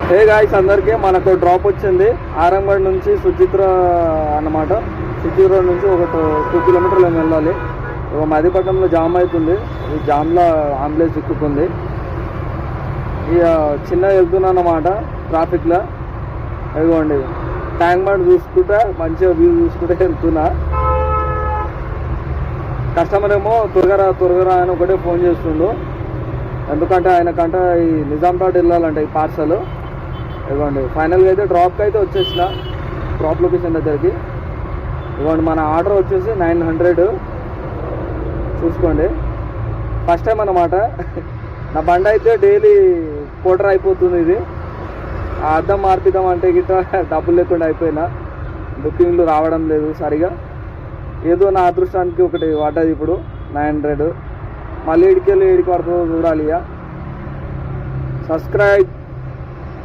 Hey guys, అందరికీ మనకు drop వచ్చింది. ఆరంగడ్ నుంచి సుచిత్ర అన్నమాట. సుచిత్ర నుంచి ఒక 2 కిలోమీటర్లు వెళ్ళాలి. మదిపట్నంలో జామ్ అవుతుంది. ఈ జామ్లో అంబులెన్స్ చిక్కుకుంది. ఇక చిన్నగా వెళ్తున్నా అన్నమాట ట్రాఫిక్లో. ఇదిగోండి ట్యాంక్ బండ్ చూసుకుంటా మంచిగా వ్యూ చూసుకుంటే వెళ్తున్నా. కస్టమర్ ఏమో త్వరగా అని ఒకటే ఫోన్ చేస్తుండు. ఎందుకంటే ఆయనకంట ఈ నిజాంపేట వెళ్ళాలంట ఈ పార్సల్. ఇవ్వండి ఫైనల్గా అయితే డ్రాప్కి అయితే వచ్చేసిన డ్రాప్ లొకేషన్ దగ్గరికి. ఇవ్వండి మన ఆర్డర్ వచ్చేసి 900 చూసుకోండి. ఫస్ట్ టైం అన్నమాట. నా బండి అయితే డైలీ కోటర్ అయిపోతుంది. ఇది ఆ అద్దం మార్పిద్దాం అంటే గిట్ట డబ్బులు లేకుండా అయిపోయినా. బుకింగ్లు రావడం లేదు సరిగా. ఏదో నా అదృష్టానికి ఒకటి పడ్డది ఇప్పుడు 900. మళ్ళీ ఏడికి పడుతుందో చూడాలి. ఇక సబ్స్క్రైబ్